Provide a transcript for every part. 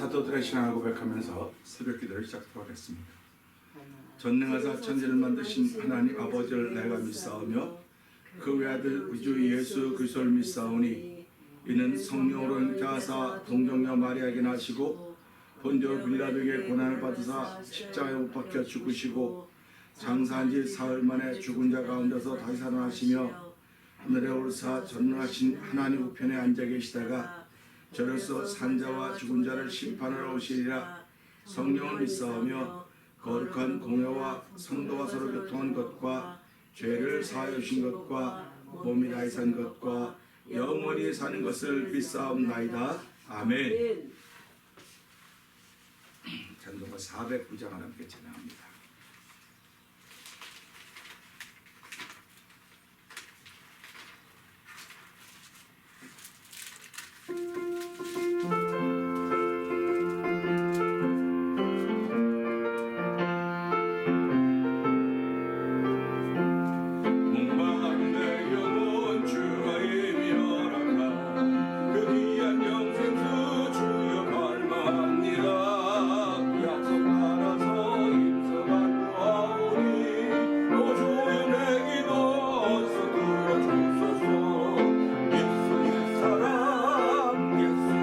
사도들의 신앙을 고백하면서 새벽 기도를 시작하도록 하겠습니다. 전능하사 천지를 만드신 하나님 아버지를 내가 믿사오며 그 외아들 우주 예수 그리스도를 믿사오니 이는 성령으로 자사 동정녀 마리아에게 나시고 본디오 빌라도에게 고난을 받으사 십자가에 못 박혀 죽으시고 장사한 지 사흘 만에 죽은 자 가운데서 다시 살아나시며 하늘에 오르사 전능하신 하나님 우편에 앉아 계시다가 저로서 산자와 죽은 자를 심판하러 오시리라. 성령을 믿사오며 거룩한 공회와 성도가 서로 교통한 것과 죄를 사하여 주신 것과 몸이 다시 산 것과 영원히 사는 것을 믿사옵나이다. 아멘. 찬송가 409장을 함께 찬양합니다. 예수의 사랑 예수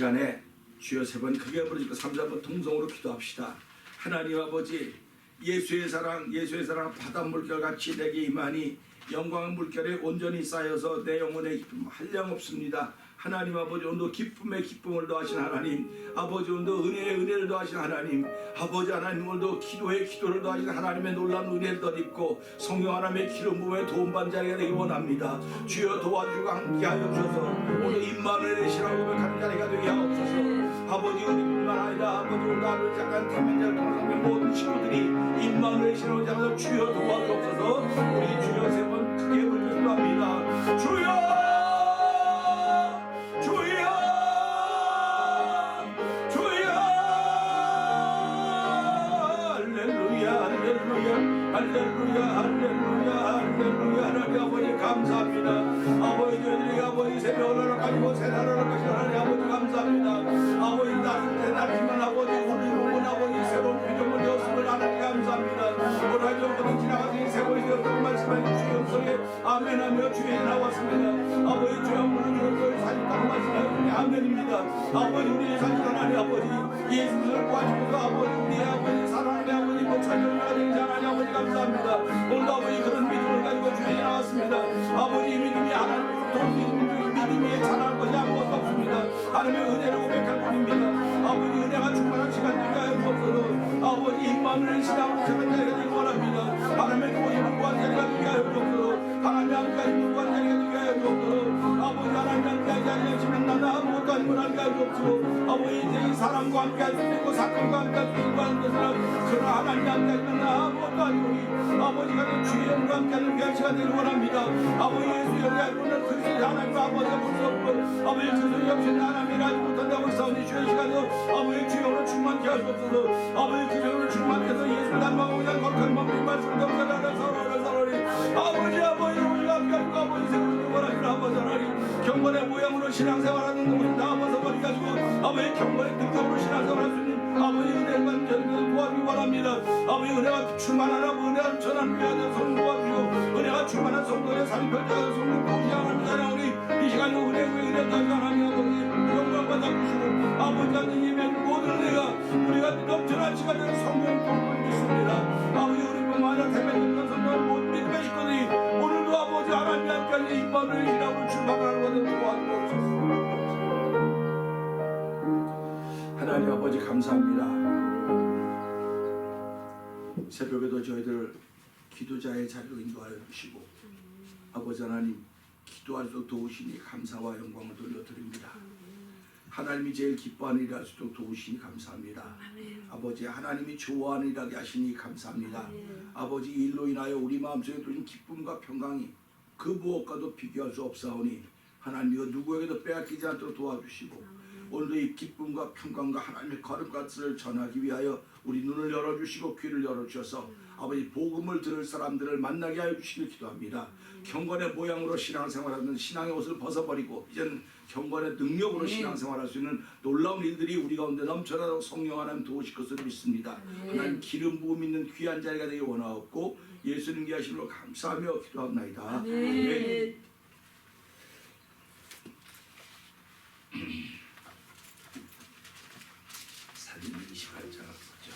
시간에 주여 세 번 크게 부르짖고 3번 통성으로 기도합시다. 하나님 아버지, 예수의 사랑 바닷물결같이 내게 임하니 영광의 물결에 온전히 쌓여서 내 영혼의 기쁨 한량없습니다. 하나님 아버지, 오늘도 기쁨에 기쁨을 더하신 하나님, 아버지 오늘도 은혜에 은혜를 더하신 하나님, 아버지 하나님 오늘도 기도에 기도를 더하신 하나님의 놀라운 은혜를 덧입고 성령 하나님의 기름 부음에 도움받는 자리가 되기 원합니다. 주여 도와주고 함께하여 주셔서 오늘 임마누엘의 신앙을 고백하는 자리가 되게 하옵소서. 아버지 우리뿐만 아니라 아버지 오늘 하루 잠깐 태민자를 통해 모든 친구들이 임마누엘의 신앙을 잡아서 주여 도와주옵소서. 우리 주여 세 번 크게 부르짖습니다. 주여 할렐루야 하나님 아버지 감사합니다. 아버지 저희들이 아버지 새벽 오늘 가지고 새날을 것이 하나님 아버지 감사합니다. 아버지 나는 대단하지만 아버지 오늘 아버지 새로운 피조물 되었음을 하나님 감사합니다. 오늘 하루 모든 지나가신 새로운 되었다고 말씀하신 주의 음성에 아멘하며 주에 나왔습니다. 아버지 주여 오늘 주를 살렸다고 말씀하신 아멘입니다. 아버지 우리의 살신 하나님 아버지 예수 그리스도를 구하시면서 아버지 우리의 아버지 사랑하는 아버지 목사님을 가진 하나님 아버지 감사합니다. 오늘도 아버지 그런 믿음을 가지고 주에 나왔습니다. 아버지 믿음이 하나님으로부터 믿음이 자랄 것이 아무것도 없습니다. 하나님의 은혜를 고백할 뿐입니다. 아버지 은혜가 충만한 시간 되게 하여 주옵소서. 아버지 임마누엘 신앙으로 세운 자리가 되기 원합니다. 하나님의 도우심을 구한 자리가 되게 하여 주옵소서. 하나님의 함께하신 구한 자리가 되게 하여 주옵소서. 아버지 하나님 함께하지 않으시면 나는 아무것도 아니고 하게 하여 주옵소서. 아버지 인생이 사람과 함께할 수 있고 사건과 함께할 수 있고 하는 것은 그러나 하나님 함께하시면 나 아무것도 아니오니 아버지가 주의 영과 함께하는 귀한 시간 되기 원합니다. 아버지 예수 영광을 그리스도 하나님과 아버지가 볼 수 없고 아버지 그리스도 없이 하나님이 하지 못한다고 싸우니 주의 시간에도 아버지 주의 영으로 충만케 할 수 없어서 아버지 그 영으로 충만해서 예수를 닮아가고 그냥 거룩한 몸이 말씀을 덤벼라는 서로를 아버지 우리가 함께하고 아버지 세우는 원하시는 아버지 하나님 경건의 모양으로 신앙생활하는 우리 다 아버지 버리가지고 아버지 경건의 능력으로 신앙생활할 수 있는 아버지 은혜만 도와주기 원합니다. 아버지 은혜가 충만하라 은혜가 전한 위하여 성령 도와주시고 은혜가 충만한 성도의 삶이 펼쳐서 성령 도우시 하나님 우리 이 시간에 은혜 다시 하나님 아버지 영광 받아주시고 아버지 하나님의 모든 은혜가 우리가 넘쳐난 시간에 성령 도움을 주십니다. 아버지 우리뿐만 아니라 대변인 성령을 모든 믿음의 식구들이 오늘도 아버지 하나님 함께 임마누엘 신앙으로 출발하는 것을 도와주옵소서. 하나님 아버지 감사합니다. 새벽에도 저희들 기도자의 자리로 인도하여 주시고 아버지 하나님 기도할 수 도우시니 감사와 영광을 돌려드립니다. 하나님이 제일 기뻐하는 일을 할 수 있도록 도우시니 감사합니다. 아버지 하나님이 좋아하는 일하게 하시니 감사합니다. 아버지 일로 인하여 우리 마음속에 들어진 기쁨과 평강이 그 무엇과도 비교할 수 없사오니 하나님 이거 누구에게도 빼앗기지 않도록 도와주시고 오늘도 이 기쁨과 평강과 하나님의 거룩같을 전하기 위하여 우리 눈을 열어주시고 귀를 열어주셔서 아버지 복음을 들을 사람들을 만나게 하여 주시길 기도합니다. 경건의 모양으로 신앙생활하는 신앙의 옷을 벗어버리고 이제는 경건의 능력으로 신앙생활할 수 있는 놀라운 일들이 우리 가운데 넘쳐나도록 성령 하나님 도우실 것을 믿습니다. 하나님 기름 부음 있는 귀한 자리가 되기 원하옵고 예수님 귀하심으로 감사하며 기도합나이다. 아멘. 사진 28장 보자.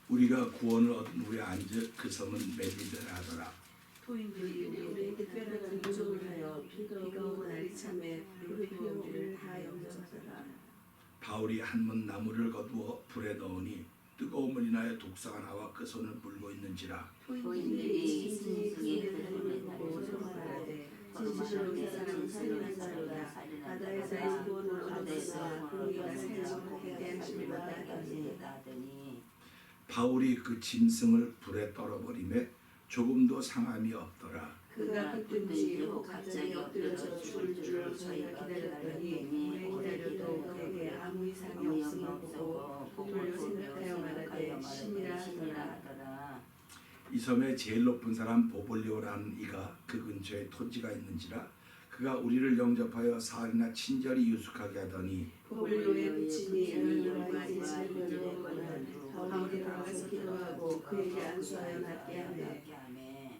우리가 구원을 얻은 후에 앉을 그 섬은 메디데라 하더라. 토인들이 우리의 특별한 민족을 하여 비가 오고 날이 참에 불을 피워 우리를 다 영접하더라. 바울이 한문 나무를 거두어 불에 넣으니 뜨거움을 인하여 독사가 나와 그 손을 물고 있는지라. 토인들이 진실에 달려고 소망하되 진실로 그 사람은 살리는 자로다. 바다에서 구원을 얻었으나 그러기가 살지 못하게 하심을 받았더니 바울이 그 짐승을 불에 떨어버리매 조금도 상함이 없더라. 그가 그뿐지 후 갑자기 엎드려져 죽을 줄로 저희가 기다렸더니 오래 기다려도 그에게 아무 이상이 없음을 보고 돌려 생각하여 말하되 신이라 하더라. 이 섬의 제일 높은 사람 보볼리오라는 이가 그 근처에 토지가 있는지라 그가 우리를 영접하여 사흘이나 친절히 유숙하게 하더니 보볼리오의 부친이 열명과 이집을 열려거든 바울이 돌아가서 기도하고 그에게 안수하여 낫게 하매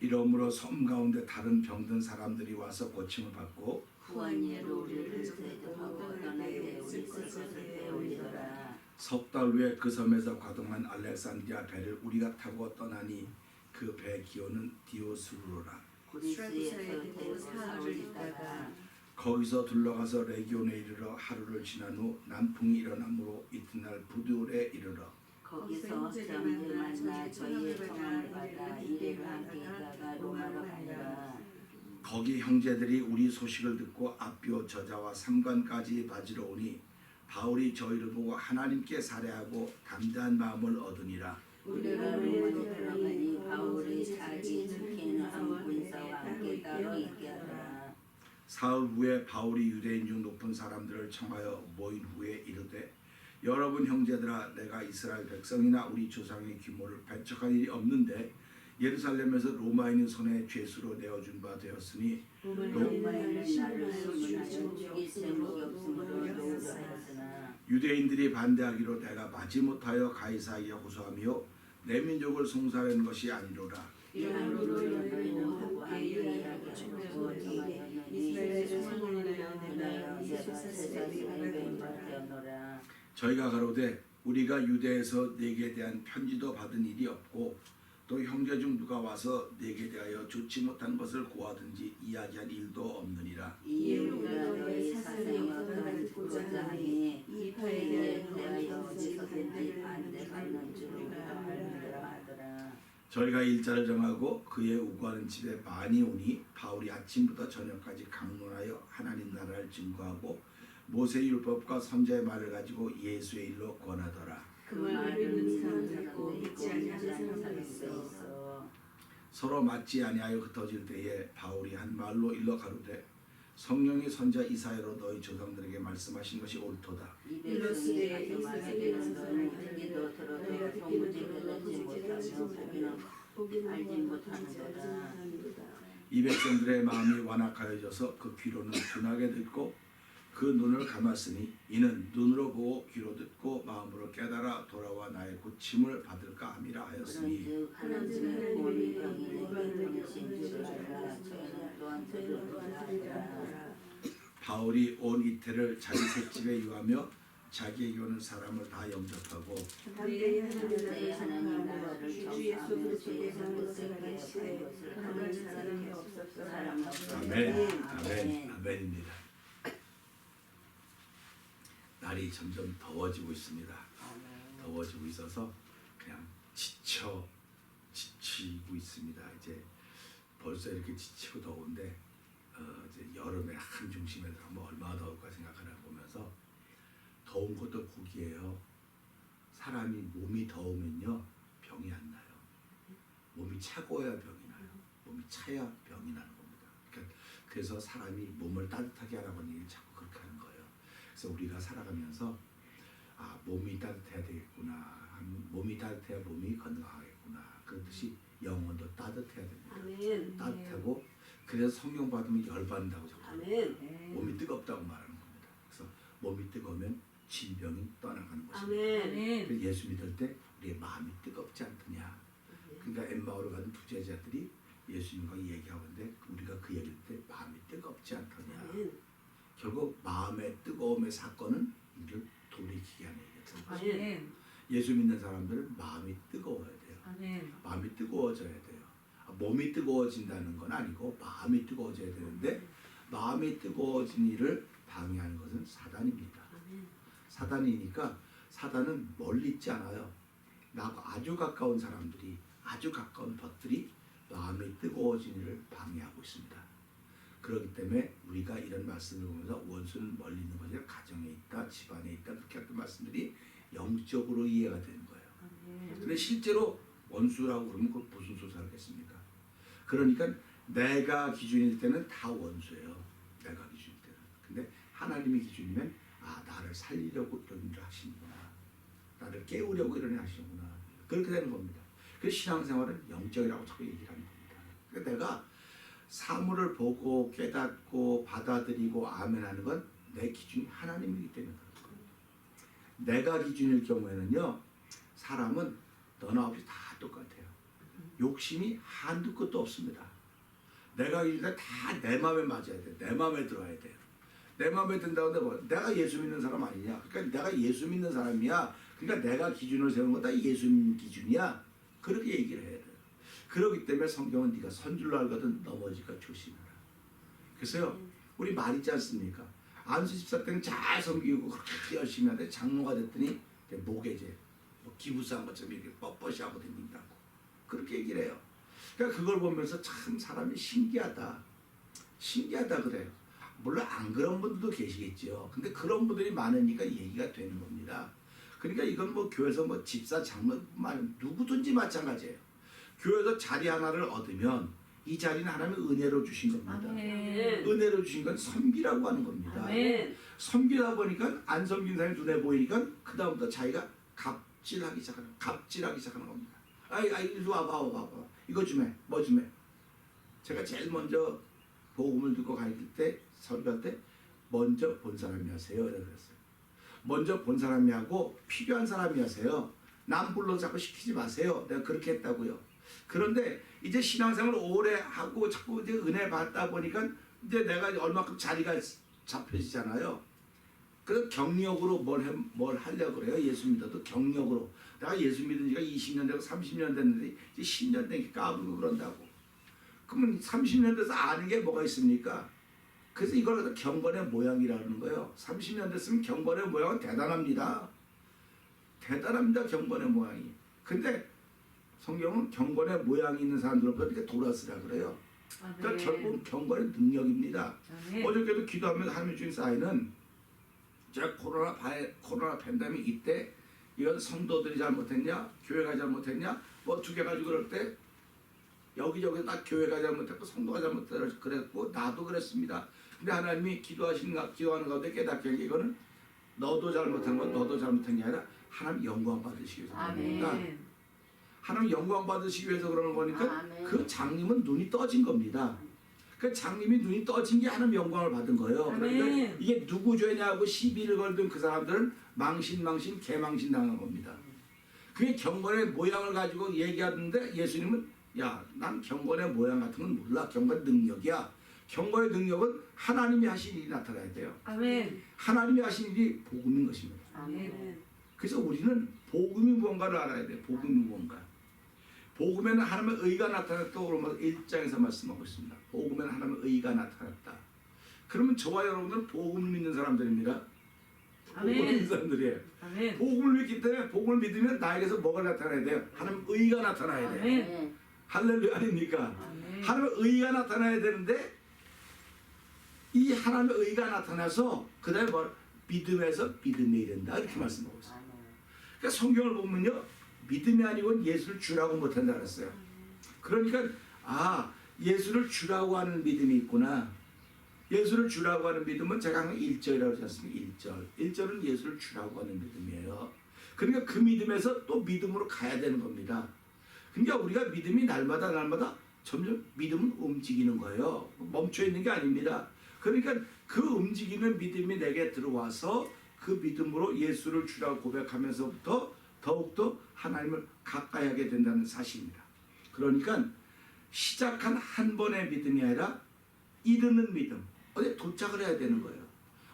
이러므로 섬 가운데 다른 병든 사람들이 와서 고침을 받고 후한 예로 우리를 세도하고 떠나게 우리 쓸 것을 배우리더라. 석 달 후에 그 섬에서 과동한 알렉산드리아 배를 우리가 타고 떠나니 그 배 기호는 디오스루로라. 그리스에서 대고 사흘을 있다가 거기서 둘러가서 레기온에 이르러 하루를 지난 후 남풍이 일어나므로 이튿날 부두에 이르러 거기서 형제를 만나 저희의 청함을 받아 이래를 함께 있다가 로마로 가니라. 거기 형제들이 우리 소식을 듣고 아비오 저자와 삼관까지 맞으러 오니 바울이 저희를 보고 하나님께 살해하고 담대한 마음을 얻으니라. 우리가 로마로 들어가니 바울이 자기 속해 있는 한 군사와 함께 따로 있게 하더라. 사흘 후에 바울이 유대인 중 높은 사람들을 청하여 모인 후에 이르되 여러분 형제들아 내가 이스라엘 백성이나 우리 조상의 규모를 배척한 일이 없는데 예루살렘에서 로마인의 손에 죄수로 내어준 바 되었으니 로마인은 나를 소문하여 죽일 생각이 없으므로 놓으려 하였으나 유대인들이 반대하기로 내가 마지 못하여 가이사에게 호소하며 내 민족을 송사하는 것이 아니로라. 이러므로 너희는 함께 이야기하고 청하였노니 이스라엘의 소문을 내어 내가 세상에 맹바되었노라. 저희가 가로되 우리가 유대에서 네게 대한 편지도 받은 일이 없고 또 형제 중 누가 와서 네게 대하여 좋지 못한 것을 고하든지 이야기한 일도 없느니라. 이에 우리가 너희 사상이 어떠한지 듣고자 하니 이 파에게 대하여 어디서든지 반대하는 줄 우리가 알미라 하더라. 저희가 일자를 정하고 그의 우구하는 집에 많이 오니 바울이 아침부터 저녁까지 강론하여 하나님 나라를 증거하고 모세 율법과 선지자의 말을 가지고 예수의 일로 권하더라. 그 말을 듣는 사람도 있고 믿지 아니하는 사람도 있어. 서로 맞지 아니하여 흩어질 때에 바울이 한 말로 일러 가로되 성령이 선지자 이사야로 너희 조상들에게 말씀하신 것이 옳도다. 이 백성이 가서 말하기는 너는 듣기도 들어도 도무지 깨닫지 못하며 보기는 알지 못하는도다. 이 백성들의 마음이 완악하여져서 그 귀로는 둔하게 듣고 그 눈을 감았으니 이는 눈으로 보고 귀로 듣고 마음으로 깨달아 돌아와 나의 고침을 받을까 함이라 하였으니 그런즉 하나님의 본이 병이 내게 병신 줄을 알아. 저희는 또한 저희를 알아. 바울이 온 이태를 자기 셋집에 유하며 자기에게 오는 사람을 다 영접하고 내 하나님 나라를 정하며 주의 뜻을 개혁한 것을 하는 사람이 없었어. 사람 없어. 아멘. 아멘입니다. 날이 점점 더워지고 있습니다. 더워지고 있어서 그냥 지치고 있습니다. 이제 벌써 이렇게 지치고 더운데 이제 여름의 한 중심에 들어가면 얼마나 더울까 생각하나 보면서 더운 것도 복이에요. 사람이 몸이 더우면요 병이 안 나요. 몸이 차고야 병이 나요. 몸이 차야 병이 나는 겁니다. 그래서 사람이 몸을 따뜻하게 하라고 얘기를 자꾸 그렇게 하는 거예요. 그래서 우리가 살아가면서 몸이 따뜻해야 되겠구나. 몸이 따뜻해야 몸이 건강하겠구나. 그렇듯이 영혼도 따뜻해야 됩니다. 아멘. 따뜻하고 그래서 성령 받으면 열받는다고 자꾸 아멘. 몸이 뜨겁다고 말하는 겁니다. 그래서 몸이 뜨거우면 진병이 떠나가는 것입니다. 아멘. 그래서 예수 믿을 때 우리의 마음이 뜨겁지 않더냐. 그러니까 엠마오로 가는 두 제자들이 예수님과 얘기하는데 우리가 그 얘기할 때 마음이 뜨겁지 않더냐. 아멘. 결국 마음의 뜨거움의 사건은 우리를 돌이키게 하는 얘기죠. 아멘. 예수 믿는 사람들은 마음이 뜨거워야 돼요. 아멘. 마음이 뜨거워져야 돼요. 몸이 뜨거워진다는 건 아니고 마음이 뜨거워져야 되는데 마음이 뜨거워진 일을 방해하는 것은 사단입니다. 아멘. 사단이니까 사단은 멀리 있지 않아요. 나하고 아주 가까운 사람들이 아주 가까운 것들이 마음이 뜨거워진 일을 방해하고 있습니다. 그렇기 때문에 우리가 이런 말씀을 보면서 원수는 멀리 있는 것이 아니라 가정에 있다, 집안에 있다 그렇게 했던 말씀들이 영적으로 이해가 되는 거예요. 근데 실제로 원수라고 그러면 그걸 무슨 소리를 하겠습니까? 그러니까 내가 기준일 때는 다 원수예요. 내가 기준일 때는. 근데 하나님이 기준이면 나를 살리려고 이런 일을 하시는구나. 나를 깨우려고 이런 일을 하시는구나. 그렇게 되는 겁니다. 그래서 신앙생활은 영적이라고 자꾸 얘기를 하는 겁니다. 그러니까 내가 사물을 보고 깨닫고 받아들이고 아멘하는 건 내 기준이 하나님이기 때문에 그런 겁니다. 내가 기준일 경우에는요. 사람은 너나 없이 다 똑같아요. 욕심이 한두 끝도 없습니다. 내가 일단 다 내 마음에 맞아야 돼. 내 마음에 들어야 돼요. 내 마음에 든다고 해도 뭐 내가 예수 믿는 사람 아니냐? 그러니까 내가 예수 믿는 사람이야. 그러니까 내가 기준을 세운 거다 예수 믿는 기준이야. 그렇게 얘기를 해야 돼요. 그렇기 때문에 성경은 네가 선줄로 알거든 넘어질까 조심해라. 그래서요 우리 말 있지 않습니까? 안수 집사 때는 잘 섬기고 그렇게 열심히 하는데 장로가 됐더니 목에 이제 뭐 기부상 것처럼 이렇게 뻣뻣이 하고 다닌다고 그렇게 얘기를 해요. 그러니까 그걸 보면서 참 사람이 신기하다 그래요. 물론 안 그런 분들도 계시겠죠. 근데 그런 분들이 많으니까 얘기가 되는 겁니다. 그러니까 이건 뭐 교회에서 뭐 집사 장로만 누구든지 마찬가지예요. 교회에서 자리 하나를 얻으면 이 자리는 하나님의 은혜로 주신 겁니다. 아멘. 은혜로 주신 건 섬기라고 하는 겁니다. 아멘. 섬기다 보니까 안 섬긴 사람이 눈에 보이니까 그 다음부터 자기가 갑질하기 시작하는 겁니다. 아이 이리 와봐. 이거 좀 해. 뭐 좀 해. 제가 제일 먼저 복음을 듣고 가르칠 때 설교할 때 먼저 본 사람이 하세요. 그랬어요. 먼저 본 사람이 하고 필요한 사람이 하세요. 남 불러 자꾸 시키지 마세요. 내가 그렇게 했다고요. 그런데 이제 신앙생활을 오래 하고 자꾸 이제 은혜 받다 보니까 이제 내가 얼마큼 자리가 잡혀지잖아요. 그래서 경력으로 뭘 하려고 그래요. 예수 믿어도 경력으로. 내가 예수 믿은 지가 20년 되고 30년 됐는데 이제 10년 되니까 까불고 그런다고. 그러면 30년 돼서 아는 게 뭐가 있습니까? 그래서 이걸 경건의 모양이라는 거예요. 30년 됐으면 경건의 모양은 대단합니다. 대단합니다. 경건의 모양이. 근데 성경은 경건의 모양이 있는 사람들은 그렇게 돌아서라 그래요. 그러니까 결국 경건의 능력입니다. 어저께도 기도하면서 하나님 주신 사인은 제가 코로나 팬데믹 이때 이건 성도들이 잘못했냐 교회가 잘못했냐 뭐 두 개 가지고 그럴 때 여기저기 다 교회가 잘못했고 성도가 잘못했고 그랬고 나도 그랬습니다. 근데 하나님이 기도하는 가운데 깨닫게 한 게 이거는 너도 잘못한 건 너도 잘못한 게 아니라 하나님 영광 받으시기 위해서 그런 겁니다. 하나님 영광 받으시기 위해서 그러는 거니까 아멘. 그 장님은 눈이 떠진 겁니다. 그 장님이 눈이 떠진 게 하나님 영광을 받은 거예요. 그런데 이게 누구 죄냐고 시비를 걸던 그 사람들은 망신 개망신 당한 겁니다. 그게 경건의 모양을 가지고 얘기하는데 예수님은 야, 난 경건의 모양 같은 건 몰라. 경건의 능력이야. 경건의 능력은 하나님이 하신 일이 나타나야 돼요. 아멘. 하나님이 하신 일이 복음인 것입니다. 아멘. 그래서 우리는 복음이 무언가를 알아야 돼요. 복음이 무언가. 복음에는 하나님의 의가 나타났다고 그러면 1장에서 말씀하고 있습니다. 복음에는 하나님의 의가 나타났다. 그러면 저와 여러분들은 복음을 믿는 사람들입니다. 복음을 믿는 사람들이에요. 아멘. 복음을 믿기 때문에 복음을 믿으면 나에게서 뭐가 나타나야 돼요? 하나님의 의가 나타나야 돼요. 아멘. 할렐루야 아닙니까? 아멘. 하나님의 의가 나타나야 되는데 이 하나님의 의가 나타나서 그 다음에 뭐 믿음에서 믿음에 이른다 이렇게 말씀하고 있어요. 그러니까 성경을 보면요 믿음이 아니고는 예수를 주라고 못한다 그랬어요. 그러니까 예수를 주라고 하는 믿음이 있구나. 예수를 주라고 하는 믿음은 제가 항상 1절이라고 하지 않습니까? 1절은 예수를 주라고 하는 믿음이에요. 그러니까 그 믿음에서 또 믿음으로 가야 되는 겁니다. 그러니까 우리가 믿음이 날마다 점점 믿음은 움직이는 거예요. 멈춰 있는 게 아닙니다. 그러니까 그 움직이는 믿음이 내게 들어와서 그 믿음으로 예수를 주라고 고백하면서부터 더욱더 하나님을 가까이 하게 된다는 사실입니다. 그러니까 시작한 한 번의 믿음이 아니라 이르는 믿음. 어디 도착을 해야 되는 거예요.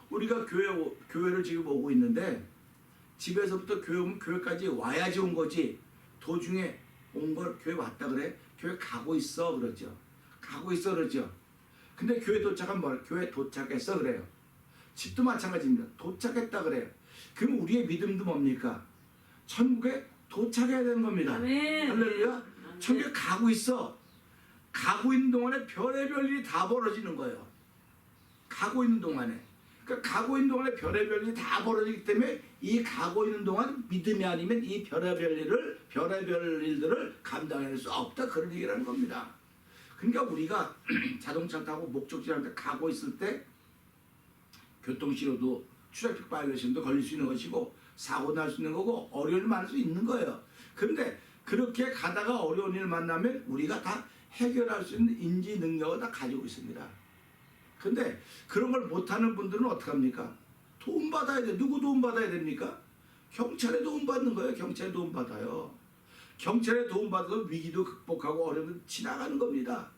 우리가 교회를 지금 오고 있는데 집에서부터 교회 오면 교회까지 와야지 온 거지. 도중에 온 걸 교회 왔다 그래? 교회 가고 있어 그러죠. 가고 있어 그러죠. 근데 교회 도착한 뭘? 교회 도착했어 그래요. 집도 마찬가지입니다. 도착했다 그래요. 그럼 우리의 믿음도 뭡니까? 천국에 도착해야 되는 겁니다. 아멘. 할렐루야. 천국에 가고 있어. 가고 있는 동안에 별의별 일이 다 벌어지는 거예요. 가고 있는 동안에. 그러니까 가고 있는 동안에 별의별 일이 다 벌어지기 때문에 이 가고 있는 동안 믿음이 아니면 이 별의별 일들을 감당해낼 수 없다. 그런 얘기라는 겁니다. 그러니까 우리가 자동차 타고 목적지한테 가고 있을 때 교통신호도 트래픽 바이올레이션도 걸릴 수 있는 것이고 사고 날 수 있는 거고 어려운 일 만날 수 있는 거예요. 그런데 그렇게 가다가 어려운 일 만나면 우리가 다 해결할 수 있는 인지 능력을 다 가지고 있습니다. 근데 그런 걸 못하는 분들은 어떡합니까? 도움 받아야 돼. 누구 도움 받아야 됩니까? 경찰에 도움 받는 거예요. 경찰에 도움 받아요. 경찰에 도움받아서 위기도 극복하고 어려움도 지나가는 겁니다.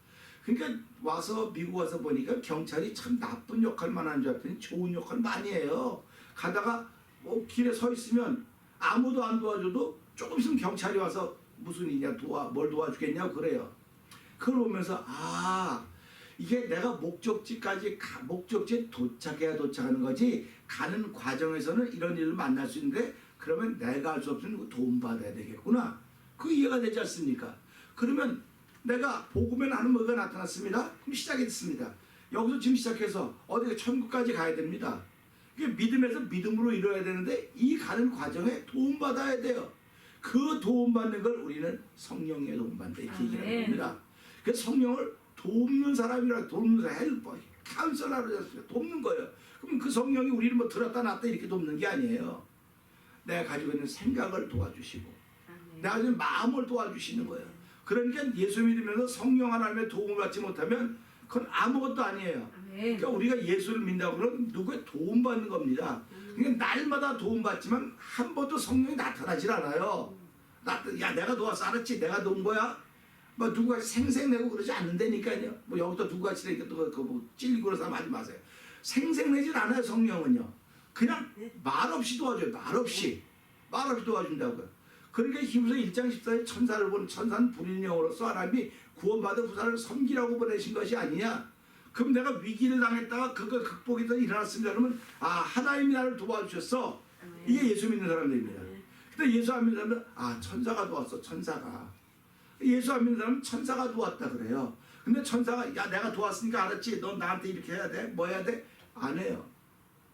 그러니까 와서 미국 와서 보니까 경찰이 참 나쁜 역할만 하는 줄 알았더니 좋은 역할 많이 해요. 가다가 뭐 길에 서 있으면 아무도 안 도와줘도 조금 있으면 경찰이 와서 무슨 일이냐 뭘 도와주겠냐고 그래요. 그걸 보면서 이게 내가 목적지에 도착해야 도착하는 거지 가는 과정에서는 이런 일을 만날 수 있는데 그러면 내가 할 수 없으면 도움받아야 되겠구나. 그 이해가 되지 않습니까? 그러면 내가 복음에 하는 뭐가 나타났습니다. 그럼 시작이 됐습니다. 여기서 지금 시작해서 어디 천국까지 가야 됩니다. 이게 믿음에서 믿음으로 이루어야 되는데 이 가는 과정에 도움받아야 돼요. 그 도움받는 걸 우리는 성령의 도움받는다 이렇게 얘기하는 겁니다. 그래서 성령을 돕는 사람이라 돕는 사람 헬퍼, 카운셀러로 했어요. 돕는 거예요. 그럼 그 성령이 우리를 뭐 들었다 놨다 이렇게 돕는 게 아니에요. 내가 가지고 있는 생각을 도와주시고 내가 가지고 있는 마음을 도와주시는 거예요. 그러니까 예수 믿으면서 성령 하나님의 도움을 받지 못하면 그건 아무것도 아니에요. 그러니까 우리가 예수를 믿는다고 그러면 누구의 도움받는 겁니다. 그러니까 날마다 도움받지만 한 번도 성령이 나타나질 않아요. 야 내가 도왔어 알았지? 내가 도운 거야? 뭐 누구가 생색내고 그러지 않는다니까요. 뭐 여기서 누구같이 이렇게 뭐 찔리고 그런 사람 하지 마세요. 생색내질 않아요. 성령은요. 그냥 말없이 도와줘요. 말없이 도와준다고요. 그러니까 히브리서 1장 14절 천사를 본 천사는 불인 영으로서 하나님이 구원받은 후사를 섬기라고 보내신 것이 아니냐. 그럼 내가 위기를 당했다가 그걸 극복이 더 일어났습니다. 그러면 하나님이 나를 도와주셨어. 이게 예수 믿는 사람들입니다. 근데 예수 안 믿는 사람은 천사가 도왔어. 천사가. 예수 안 믿는 사람은 천사가 도왔다 그래요. 근데 천사가 야 내가 도왔으니까 알았지. 너 나한테 이렇게 해야 돼? 뭐 해야 돼? 안 해요.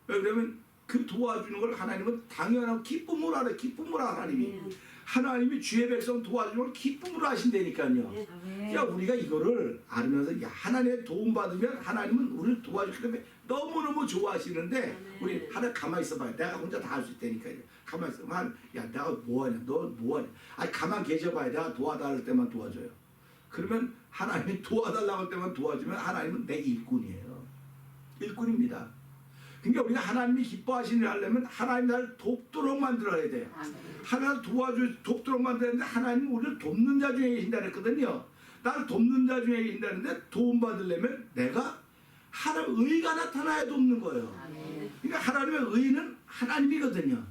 왜 그러면 그 도와주는 걸 하나님은 당연하고 기쁨으로 하래. 기쁨으로 하나님이. 하나님이 주의 백성 도와주는 걸 기쁨으로 하신다니까요. 그러니까 우리가 이거를 알면서 하나님의 도움받으면 하나님은 우리를 도와주기 때문에 너무너무 좋아하시는데 우리 하나 가만히 있어봐요. 내가 혼자 다 할 수 있다니까요. 가만히 있어봐. 야 내가 뭐하냐? 너 뭐하냐? 아니 가만 계셔봐요. 내가 도와달랄 때만 도와줘요. 그러면 하나님이 도와달라고 할 때만 도와주면 하나님은 내 일꾼이에요. 일꾼입니다. 그러니까 우리가 하나님이 기뻐하시는 일을 하려면 하나님 나를 돕도록 만들어야 돼요. 하나님을 돕도록 만드는데 하나님은 우리를 돕는 자 중에 계신다 그랬거든요. 나를 돕는 자 중에 계신다는데 도움받으려면 내가 하나님의 의가 나타나야 돕는 거예요. 그러니까 하나님의 의는 하나님이거든요.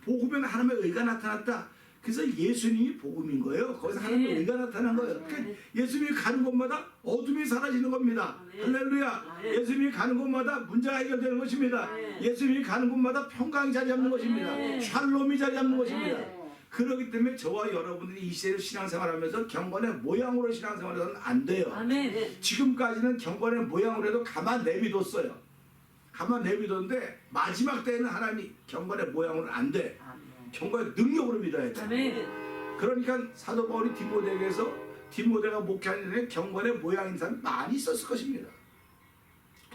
복음에는 하나님의 의가 나타났다. 그래서 예수님이 복음인 거예요. 거기서 하나님의 의가 나타난 거예요. 그러니까 예수님이 가는 곳마다 어둠이 사라지는 겁니다. 할렐루야. 예수님이 가는 곳마다 문제가 해결되는 것입니다. 예수님이 가는 곳마다 평강이 자리 잡는 것입니다. 샬롬이 자리 잡는 것입니다. 그렇기 때문에 저와 여러분들이 이 시대로 신앙생활하면서 경건의 모양으로 신앙생활해서는 안 돼요. 지금까지는 경건의 모양으로 해도 가만 내비뒀어요. 가만 내비뒀는데 마지막 때에는 하나님이 경건의 모양으로는 안 돼. 경건의 능력으로 믿어야 돼. 그러니까 사도 바울이 디모데에게서 디모데가 목회하는 데 경건의 모양인 사람이 많이 있었을 것입니다.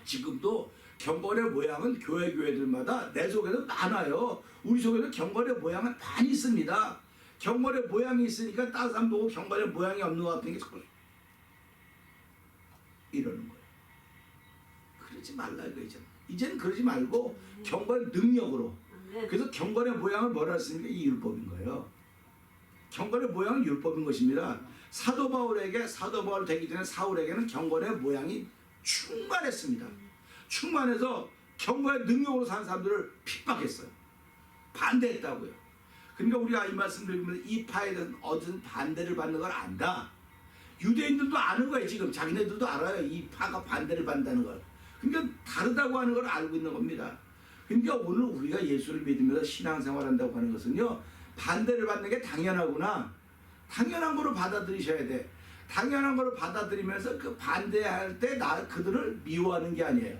지금도 경건의 모양은 교회들마다 내 속에도 많아요. 우리 속에도 경건의 모양은 많이 있습니다. 경건의 모양이 있으니까 다른 사람 보고 경건의 모양이 없는 것 같은 게 이러는 거예요. 그러지 말라 이거죠. 이제는 그러지 말고 경건의 능력으로. 그래서 경건의 모양을 뭐라 했습니까? 이 율법인 거예요. 경건의 모양은 율법인 것입니다. 사도 바울 되기 전에 사울에게는 경건의 모양이 충만했습니다. 충만해서 경건의 능력으로 사는 사람들을 핍박했어요. 반대했다고요. 그러니까 우리가 이 말씀 드리면 이 파에 대한 어떤 반대를 받는 걸 안다. 유대인들도 아는 거예요. 지금 자기네들도 알아요. 이 파가 반대를 받는다는 걸. 그러니까 다르다고 하는 걸 알고 있는 겁니다. 그러니까 오늘 우리가 예수를 믿으면서 신앙생활한다고 하는 것은요. 반대를 받는 게 당연하구나. 당연한 거로 받아들이셔야 돼. 당연한 거로 받아들이면서 그 반대할 때 그들을 미워하는 게 아니에요.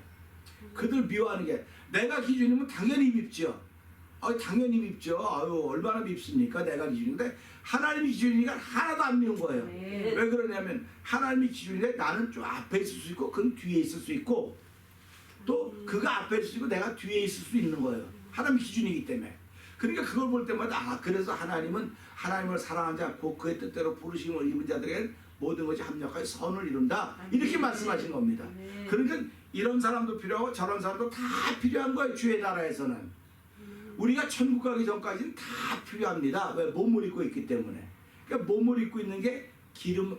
그들 미워하는 게 내가 기준이면 당연히 밉죠. 당연히 밉죠. 얼마나 밉습니까? 내가 기준인데 하나님이 기준이니까 하나도 안 미운 거예요. 왜 그러냐면 하나님이 기준인데 나는 좀 앞에 있을 수 있고 그는 뒤에 있을 수 있고 또 그가 앞에 있을 수 있고 내가 뒤에 있을 수 있는 거예요. 하나님 기준이기 때문에. 그러니까 그걸 볼 때마다 그래서 하나님은 하나님을 사랑하지 않고 그의 뜻대로 부르심을 입은 자들에게 모든 것이 합력하여 선을 이룬다. 이렇게 말씀하신 겁니다. 그러니까 이런 사람도 필요하고 저런 사람도 다 필요한 거예요. 주의 나라에서는. 우리가 천국 가기 전까지는 다 필요합니다. 왜? 몸을 입고 있기 때문에. 그러니까 몸을 입고 있는 게 기름은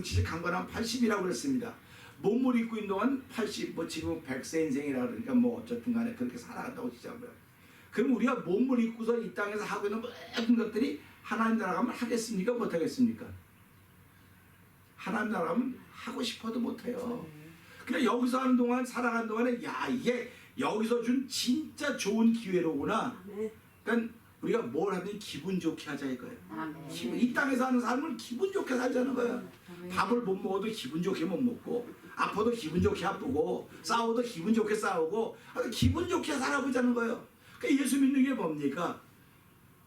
치즈 강건함 80이라고 그랬습니다. 몸을 입고 있는 동안 80, 뭐 지금 100세 인생이라 그러니까 뭐 어쨌든 간에 그렇게 살아간다고 치자고요. 그럼 우리가 몸을 입고서 이 땅에서 하고 있는 모든 것들이 하나님 나라 가면 하겠습니까? 못하겠습니까? 하나님 나라 가면 하고 싶어도 못해요. 그냥 여기서 하는 동안 살아가는 동안에 야 이게 여기서 준 진짜 좋은 기회로구나. 그러니까 우리가 뭘 하든 기분 좋게 하자 이거예요. 이 땅에서 하는 삶을 기분 좋게 살자는 거예요. 밥을 못 먹어도 기분 좋게 못 먹고 아파도 기분 좋게 아프고 싸워도 기분 좋게 싸우고 기분 좋게 살아보자는 거예요. 그러니까 예수 믿는 게 뭡니까?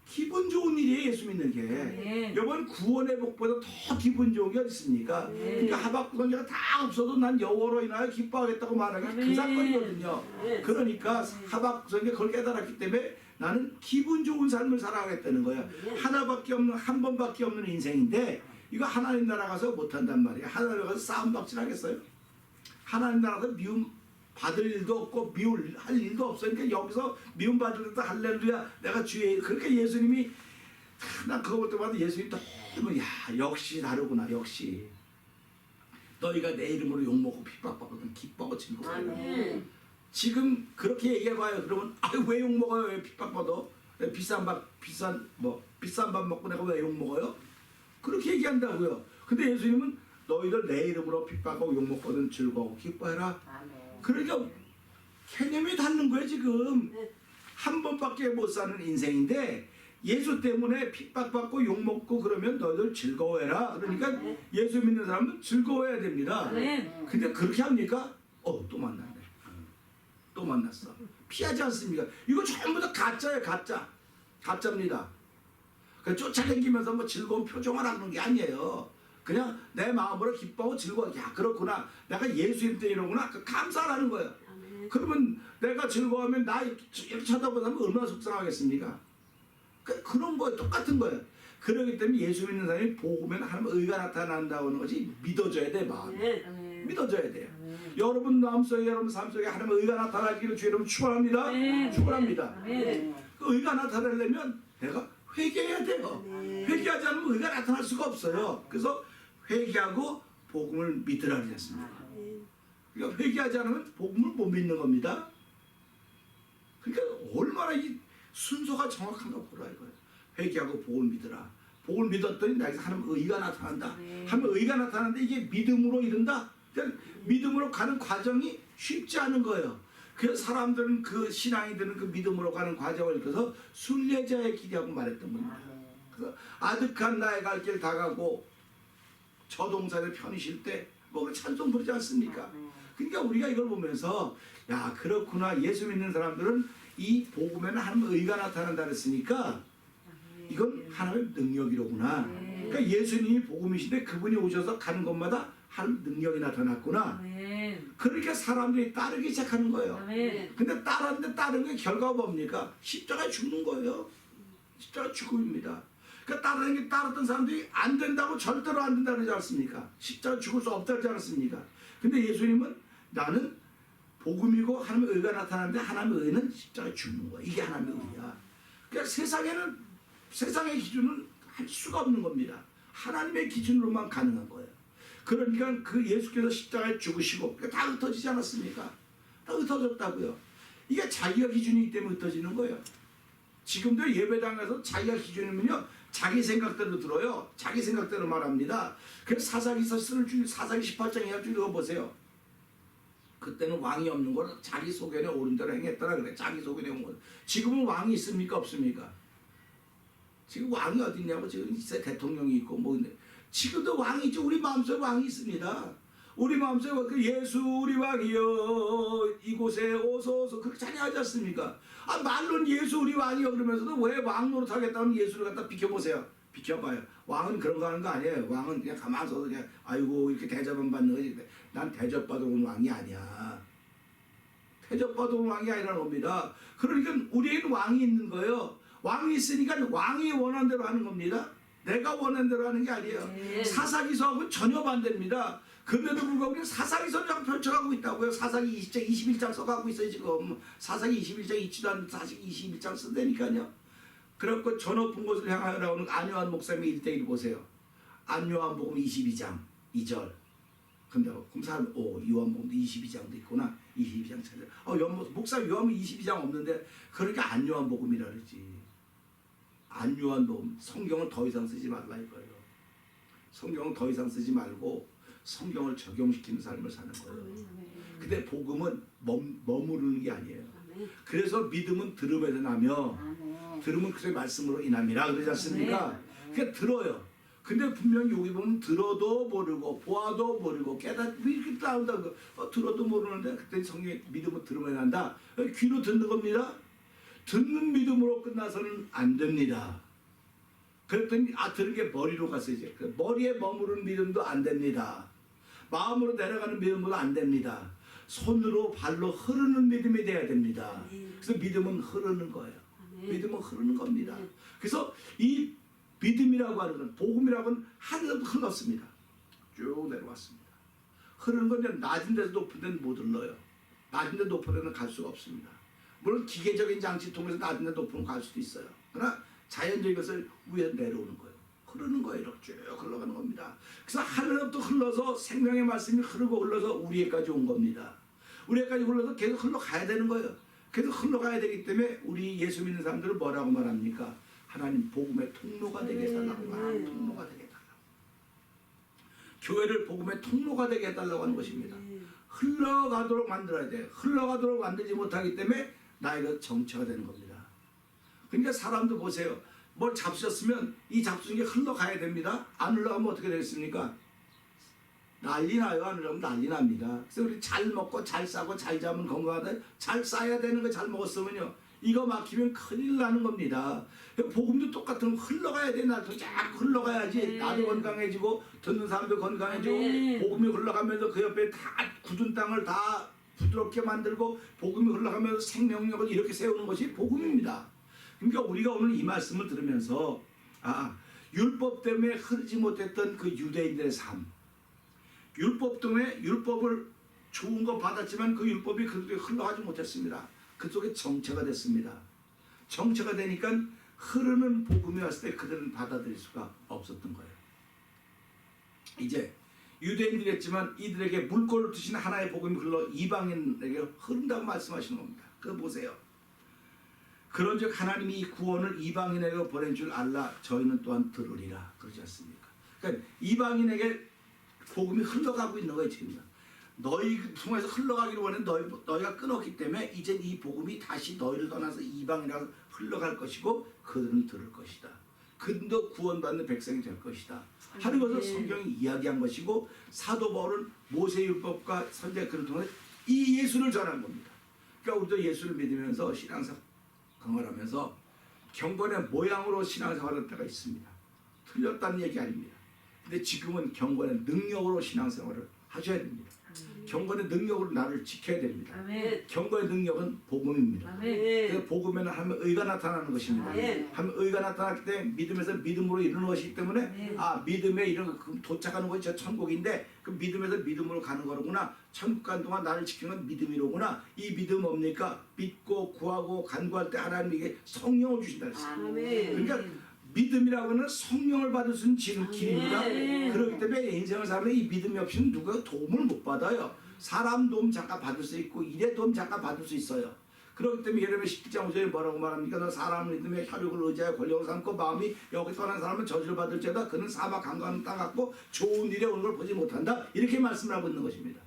기분 좋은 일이에요. 예수 믿는 게. 이번 구원의 복보다 더 기분 좋은 게 어디 있습니까? 그러니까 하박국 선지가 다 없어도 난 여호와로 인하여 기뻐하겠다고 말하는 게 그 사건이거든요. 그러니까 하박국 선지가 그걸 깨달았기 때문에 나는 기분 좋은 삶을 살아가겠다는 거야. 하나밖에 없는 한 번밖에 없는 인생인데 이거 하나님 나라 가서 못한단 말이야. 하나님 나라 가서 싸움박질 하겠어요? 하나님 나라 가서 미움 받을 일도 없고 미울 일도 없으니까 여기서 미움 받을 때도 할렐루야 내가 주의. 그러니까 예수님이 난 그거 볼 때마다 예수님이 너무 야 역시 다르구나. 역시 너희가 내 이름으로 욕먹고 핍박받거든 기뻐하고 즐거워요. 지금 그렇게 얘기해봐요. 그러면 왜 욕먹어요? 왜 핍박받아? 비싼 밥 먹고 내가 왜 욕먹어요? 그렇게 얘기한다고요. 근데 예수님은 너희들 내 이름으로 핍박하고 욕먹거든 즐거워 기뻐해라. 그러니까 개념이 다른 거예요. 지금 한 번밖에 못 사는 인생인데 예수 때문에 핍박받고 욕먹고 그러면 너희들 즐거워해라. 그러니까 예수 믿는 사람은 즐거워해야 됩니다. 근데 그렇게 합니까? 또 만났네. 또 만났어. 피하지 않습니까? 이거 전부 다 가짜예요. 가짜입니다. 쫓아다니면서 뭐 즐거운 표정을 하는 게 아니에요. 그냥 내 마음으로 기뻐하고 즐거워. 야 그렇구나. 내가 예수님 때 이러구나. 감사하는 거예요. 그러면 내가 즐거워하면 나 이렇게 쳐다보면 얼마나 속상하겠습니까? 그런 거예요. 똑같은 거예요. 그렇기 때문에 예수 믿는 사람이 복음에는 하나님의 의가 나타난다고 하는 것이 믿어져야 돼. 마음에. 믿어져야 돼요. 여러분 마음속에 여러분 삶 속에 하나님의 의가 나타나기를 주의 이름으로 축원합니다. 축원합니다. 그 의가 나타나려면 내가 회개해야 돼요. 회개하지 않으면 의가 나타날 수가 없어요. 그래서 회개하고 복음을 믿으라 그러지 않습니까? 그러니까 회개하지 않으면 복음을 못 믿는 겁니다. 그러니까 얼마나 이 순서가 정확한가 보라 이거예요. 회개하고 복을 믿으라. 복을 믿었더니 나에게서 하나님의 의가 나타난다. 하나님의 의가 나타나는데 이게 믿음으로 이른다. 그러니까 믿음으로 가는 과정이 쉽지 않은 거예요. 그래서 사람들은 그 신앙이들은 그 믿음으로 가는 과정을 읽어서 순례자의 길이라고 말했던 겁니다. 그래서 아득한 나의 갈 길 다가고 저 동산에 편히 쉴 때 뭐 찬송 부르지 않습니까? 그러니까 우리가 이걸 보면서 야 그렇구나. 예수 믿는 사람들은 이 복음에는 하나님의 의가 나타난다 그랬으니까 이건 하나님의 능력이로구나. 그러니까 예수님이 복음이신데 그분이 오셔서 가는 곳마다 하나님 능력이 나타났구나. 그러니까 사람들이 따르기 시작하는 거예요. 근데 따르는 게 결과가 뭡니까? 십자가에 죽는 거예요. 십자가 죽음입니다. 그러니까 따르던 사람들이 안 된다고 절대로 안 된다고 그러지 않습니까? 십자가 죽을 수 없다고 하지 않았습니까? 근데 예수님은 나는 복음이고 하나님의 의가 나타나는데 하나님의 의는 십자가에 죽는 거야. 이게 하나님의 의야. 그러니까 세상의 기준은 할 수가 없는 겁니다. 하나님의 기준으로만 가능한 거예요. 그러니까 그 예수께서 십자가에 죽으시고 다 흩어지지 않았습니까? 다 흩어졌다고요. 이게 자기가 기준이기 때문에 흩어지는 거예요. 지금도 예배당에서 자기가 기준이면요 자기 생각대로 들어요. 자기 생각대로 말합니다. 그래서 사사기서 18장 이하를 읽어보세요. 그때는 왕이 없는 거라 자기 소견에 옳은 대로 행했더라 그래. 자기 소견에 온 거. 지금은 왕이 있습니까 없습니까? 지금 왕이 어디 있냐고. 지금 이제 대통령이 있고 뭐 근데 지금도 왕이 있죠. 우리 마음속에 왕이 있습니다. 우리 마음속에 그 예수 우리 왕이여 이곳에 오소서 그렇게 찬양하지 않습니까? 말로는 예수 우리 왕이여 그러면서도 왜 왕 노릇하겠다는 예수를 갖다 비켜보세요. 비켜봐요. 왕은 그런 거 하는 거 아니에요. 왕은 그냥 가만히 서서 그냥 아이고 이렇게 대접만 받는 거지. 난 대접받아온 왕이 아니야. 대접받아온 왕이 아니라는 겁니다. 그러니까 우리에게는 왕이 있는 거예요. 왕이 있으니까 왕이 원하는 대로 하는 겁니다. 내가 원하는 대로 하는 게 아니에요. 사사기서하고는 전혀 반대입니다. 그럼에도 불구하고 사사기서를 펼쳐가고 있다고요. 사사기 20장, 21장 써가고 있어요 지금. 사사기 21장 읽지도 않는 사사기 21장 쓴다니까요. 그래갖고 저 높은 곳을 향하여 나오는 안요한 목사님의 일대기를 보세요. 안요한복음 22장 2절. 근데 그럼 사람 요한복음도 22장도 있구나. 22장 찾아. 목사 요한복음 22장 없는데 그러니까 안요한복음이라 그러지. 안요한복음. 성경을 더 이상 쓰지 말라 이거예요. 성경을 더 이상 쓰지 말고 성경을 적용시키는 삶을 사는 거예요. 근데 복음은 머무르는 게 아니에요. 그래서 믿음은 들음에서 나며 들음은 그의 말씀으로 인함이라 그러지 않습니까? 그냥 들어요. 근데 분명히 여기 보면 들어도 모르고 보아도 모르고 깨닫고 이렇게 나온다. 들어도 모르는데 그때 성경에 믿음은 들음에 난다. 귀로 듣는 겁니다. 듣는 믿음으로 끝나서는 안 됩니다. 그랬더니 들은 게 머리로 갔어요. 이제 머리에 머무르는 믿음도 안 됩니다. 마음으로 내려가는 믿음도 안 됩니다. 손으로 발로 흐르는 믿음이 돼야 됩니다. 그래서 믿음은 흐르는 거예요. 믿음은 흐르는 겁니다. 그래서 이 믿음이라고 하는 건 복음이라고 하는 하늘로부터 흘렀습니다. 쭉 내려왔습니다. 흐르는 건 그냥 낮은 데서 높은 데는 못 흘러요. 낮은 데 높은 데는 갈 수가 없습니다. 물론 기계적인 장치 통해서 낮은 데 높은 데 갈 수도 있어요. 그러나 자연적인 것을 위에서 내려오는 거예요. 흐르는 거예요. 이렇게 쭉 흘러가는 겁니다. 그래서 하늘로부터 흘러서 생명의 말씀이 흐르고 흘러서 우리에까지 온 겁니다. 우리에까지 흘러서 계속 흘러가야 되는 거예요. 계속 흘러가야 되기 때문에 우리 예수 믿는 사람들은 뭐라고 말합니까? 하나님 복음의 통로가 되게 해달라고 말합니다. 통로가 되게 해달라고. 교회를 복음의 통로가 되게 해달라고 하는 것입니다. 흘러가도록 만들어야 돼요. 흘러가도록 만들지 못하기 때문에 나이가 정체가 되는 겁니다. 그러니까 사람도 보세요. 뭘 잡수셨으면 이 잡수는 게 흘러가야 됩니다. 안 흘러가면 어떻게 되겠습니까? 난리 나요. 안 흘러가면 난리 납니다. 그래서 우리 잘 먹고 잘 싸고 잘 자면 건강하다. 잘 싸야 되는 거 잘 먹었으면요. 이거 막히면 큰일 나는 겁니다. 복음도 똑같은 흘러가야 돼. 나도 자꾸 흘러가야지. 나도 건강해지고 듣는 사람도 건강해지고 복음이 흘러가면서 그 옆에 다 굳은 땅을 다 부드럽게 만들고 복음이 흘러가면서 생명력을 이렇게 세우는 것이 복음입니다. 그러니까 우리가 오늘 이 말씀을 들으면서 율법 때문에 흐르지 못했던 그 유대인들의 삶, 율법 때문에 율법을 좋은 거 받았지만 그 율법이 그들에게 흘러가지 못했습니다. 그 속에 정체가 됐습니다. 정체가 되니까 흐르는 복음이 왔을 때 그들은 받아들일 수가 없었던 거예요. 이제 유대인들이었지만 이들에게 물꼬를 트신 하나의 복음이 흘러 이방인에게 흐른다고 말씀하시는 겁니다. 그거 보세요. 그런즉 하나님이 이 구원을 이방인에게 보낸 줄 알라 저희는 또한 들으리라 그러지 않습니까? 그러니까 이방인에게 복음이 흘러가고 있는 거예요 지금. 너희 통해서 흘러가기를 원했는데 너희가 끊었기 때문에 이제 이 복음이 다시 너희를 떠나서 이방인에게 흘러갈 것이고 그들은 들을 것이다. 그들도 구원받는 백성이 될 것이다 하는 것을 성경이 이야기한 것이고 사도 바울은 모세율법과 선지자 글을 통해 이 예수를 전한 겁니다. 그러니까 우리도 예수를 믿으면서 신앙생활을 하면서 경건의 모양으로 신앙생활을 할 때가 있습니다. 틀렸다는 얘기 아닙니다. 근데 지금은 경건의 능력으로 신앙생활을 하셔야 됩니다. 경건의 능력으로 나를 지켜야 됩니다. 아멘. 경건의 능력은 복음입니다. 아멘. 그래서 복음에는 하면 의가 나타나는 것입니다. 아멘. 하면 의가 나타났기 때문에 믿음에서 믿음으로 이루는 것이기 때문에 아멘. 믿음에 이런 도착하는 것이 저 천국인데 그 믿음에서 믿음으로 가는 거로구나. 천국 간 동안 나를 지키는 건 믿음이로구나. 이 믿음 뭡니까? 믿고 구하고 간구할 때 하나님에게 성령을 주신다 했어요. 그러니까 믿음이라고 하는 성령을 받을 수 있는 지름길입니다. 그렇기 때문에 인생을 살면 이 믿음이 없이는 누가 도움을 못 받아요. 사람 도움 잠깐 받을 수 있고 일의 도움 잠깐 받을 수 있어요. 그렇기 때문에 예레미야 17장 5절에 뭐라고 말합니까? 너 사람을 믿으며 혈육을 의지하여 권력을 삼고 마음이 여기 떠난 사람은 저주를 받을지어다. 그는 사막 강가는 땅 같고 좋은 일에 오는 걸 보지 못한다. 이렇게 말씀을 하고 있는 것입니다.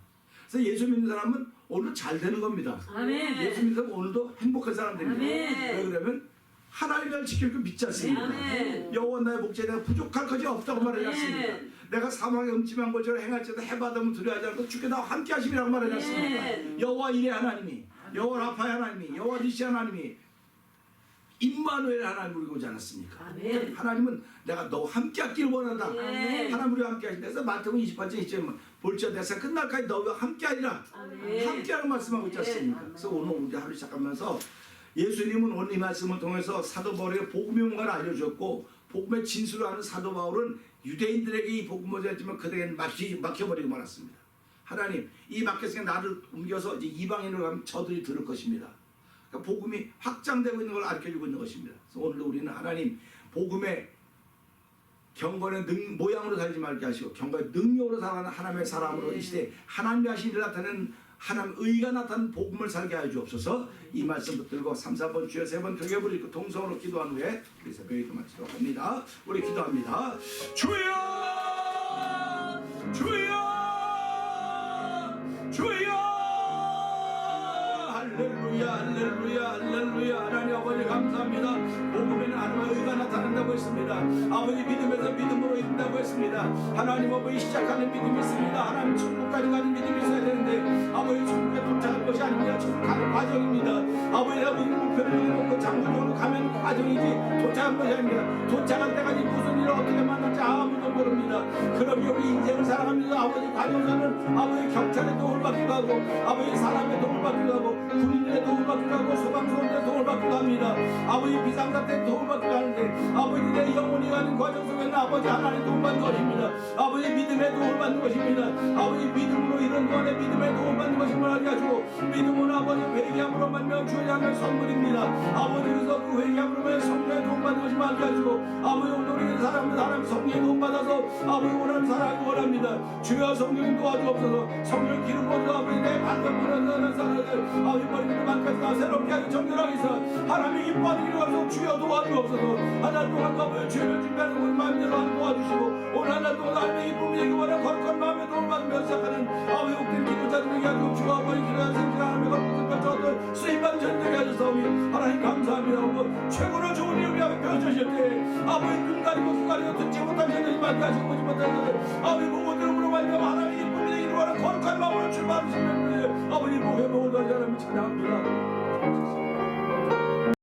그래서 예수 믿는 사람은 오늘도 잘 되는 겁니다. 아멘. 예수 믿는 사람은 오늘도 행복한 사람 됩니다. 아멘. 왜 그러면 하나님이 나를 지킬 거 믿지 않습니까? 여호와 나의 목자에 내가 부족할 것이 없다고 말하지 않습니까? 내가 사망의 음침한 것처럼 행할지라도 해받으면 두려워하지 않고 주께 나와 함께 하심이라고 말하지 않습니까? 여호와 이레 하나님이, 여호와 라파의 하나님이, 여호와 니시 하나님이 임마누엘 하나님을 이루지 않았습니까? 아멘. 하나님은 내가 너와 함께 하기를 원한다. 하나님 우리와 함께 하신다. 그래서 마태복음 28장 20절 볼지어다 내 생각 끝날까지 너와 함께 하리라. 함께 하는 말씀하고 있지 않습니까? 그래서 오늘 우리 하루 시작하면서 예수님은 오늘 이 말씀을 통해서 사도 바울에게 복음의 뭔가를 알려주었고 복음의 진술을 하는 사도 바울은 유대인들에게 이 복음을 전했지만 그들에게는 막혀버리고 말았습니다. 하나님 이 막혔으니까 나를 옮겨서 이제 이방인으로 가면 저들이 들을 것입니다. 그러니까 복음이 확장되고 있는 걸 알려주고 있는 것입니다. 그래서 오늘도 우리는 하나님 복음의 경건의 모양으로 살지 말게 하시고 경건의 능력으로 살아가는 하나님의 사람으로 이 시대에 하나님의 하신 일을 나타내는 하나님 의가 나타나는 복음을 살게 하여 주옵소서. 이 말씀 붙들고 3, 4번 주여 3번 크게 부르고 동성으로 기도한 후에 우리 새벽에 마치도록 합니다. 우리 기도합니다. 주여 주여 주여 할렐루야 할렐루야 할렐루야. 하나님 아버지 감사합니다. 복음에는 하나님의 의가 나타난다고 했습니다. 아버지 믿음에서 믿음으로 이룬다고 했습니다. 하나님 아버지 시작하는 믿음이 있습니다. 하나님 천국까지 가는 믿음이 있어야 되는데 아버지 천국에 도착할 것이 아닙니다. 천국 가는 과정입니다. 아버지 목표를 놓고 장구적으로 가면 과정이지 도착한 것이 아닙니다. 도착할 때까지 무슨 일을 어떻게 만날지 아무도 모릅니다. 그러면 우리 인생을 살아갑니다. 아버지 과정에서는 아버지 경찰의 도움을 받기도 하고 아버지 사람의 도움을 받기도 하고 군인들의 도움을 받기도 하고 소방서원들의 도움을 받기도 합니다. 아버지 비상사태의 도움을 받기도 하는데 아버지 내 영혼이 가는 과정 속에는 아버지 하나님 도움 받는 것입니다. 아버지 믿음의 도움을 받는 것입니다. 아버지 믿음으로 이런 동안에 믿음의 도움을 받는 것임을 알게 하시고 믿음은 아버지 회개함으로 만나면 주어야 하는 선물입니다. 아버지께서 그 회개함으로 성령의 도움 받는 것임을 알게 하시고 아버지 오늘 우리 사람 성령의 도움 받아서 아버지 원하는 살아가기 원합니다. 주여 성령님 도와주옵소서. 성령 기름 부어서 아버지 내 반성 무너지는 사람들 아버지 머리부터 발까지 새롭게 하고 정결하게 해서 하나님이 기뻐하는 길을 가서 주여 도와주옵소서. 한 달 동안 아버지 죄를 준비하는 우리 마음대로 도와주시고 오늘 한 달 동안 하나님의 기쁨이 되기 원하는 거룩한 마음의 도움을 받으며 시작하는 아버지 옥된 기도자들에게 하시고 주여 아버지 기도하는 생기가 하나님의 거룩한 것들을 수임한 전되게 하셨사오니 하나님 감사합니다. 최고로 좋은 일을 위하여 펴주실 때 아버지 눈 가리고 귀 가리고 듣지 못한 자들이 말게 하시고 보지 못한 자들 아버지 보고 들음으로 말미암아 하나님의 기쁨이 되기를 원하는 거룩한 마음으로 출발하시는 분들 아버지 목에 모든 하나님을 찬양합니다.